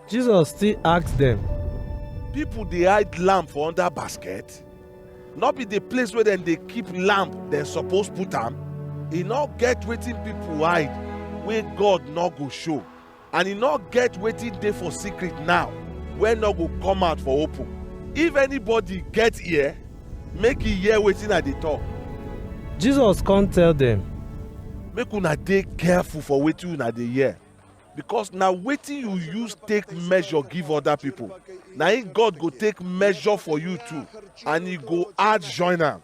Jesus still ask dem, People dey hide lamb for under basket? No be the place where dem dey keep lamb dem suppose put am? E no get wetin people hide wey God no go show, and e no get wetin dey for secret now wey no go come out for open. If anybody get ear, make e hear wetin I dey talk. Jesus come tell dem, Make una dey careful for wetin una dey hear, because na wetin you use take measure give other people, na im God go take measure for you too, and e go add join am.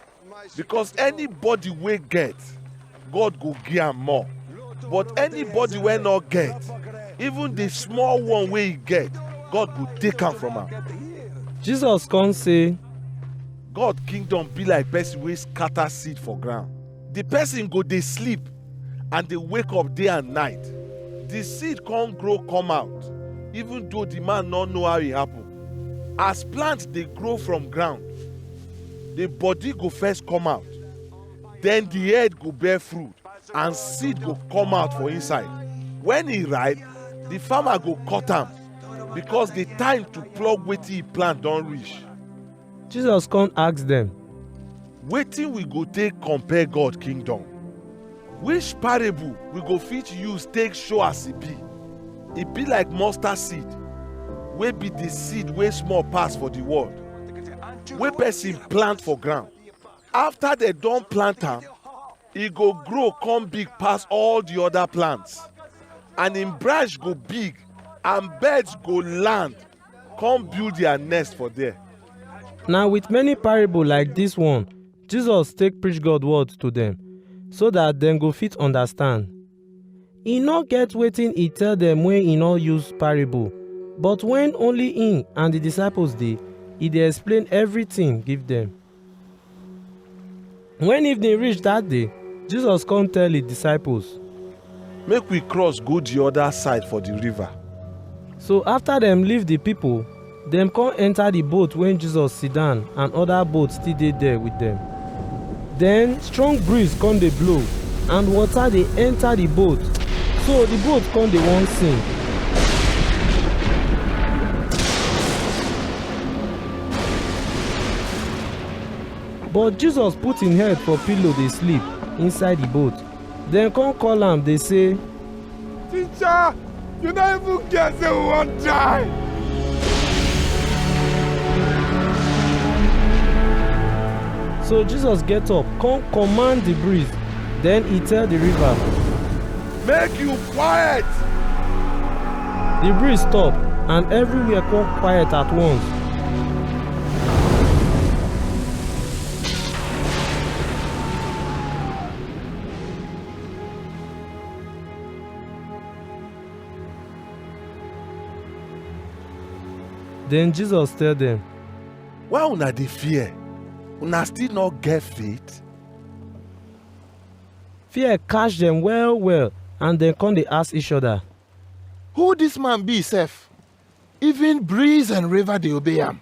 Because anybody wey get, God go give am more, but anybody wey no get, even the small one wey e get, God go take am from am. Jesus come say, God kingdom be like person wey scatter seed for ground. The person go dey sleep and dey wake up day and night. The seed come grow come out, even though the man no know how e happen. As plant dey grow from ground, the body go first come out, then the head go bear fruit and seed go come out for inside. When e ripe, the farmer go cut am, because the time to pluck wetin e plant don reach. Jesus come ask dem, Wetin we go take compare God kingdom? Which parable we go fit use take show as e be? E be like mustard seed, wey be the seed wey small pass for the world, wey person plant for ground. After dem don plant am, e go grow come big pass all the other plants, and im branch go big, and birds go land come build their nest for there. na with many parable like this one Jesus take preach God word to dem, so that dem go fit understand. E no get wetin e tell dem when e no use parable, but when only him and the disciples dey, e dey explain everything give dem. When evening reach that day, Jesus come tell his disciples. Make we cross go the other side for the river. So after dem leave the people, dem come enter the boat when Jesus sit down and other boats still dey there with dem. Then strong breeze come dey blow and water dey enter the boat, so the boat come dey wan sink. But Jesus put him head for pillow dey sleep inside the boat. Dem come call am dey say, Teacher, you no even care say we wan die. So Jesus get up, come command the breeze. Then he tell the river, Make you quiet. the breeze stop, and everywhere come quiet at once. Then Jesus tell them, Why una dey fear? Una still not get faith? fear catch them well well, and dem come dey ask each other, Who this man be sef? Even breeze and river dey obey am.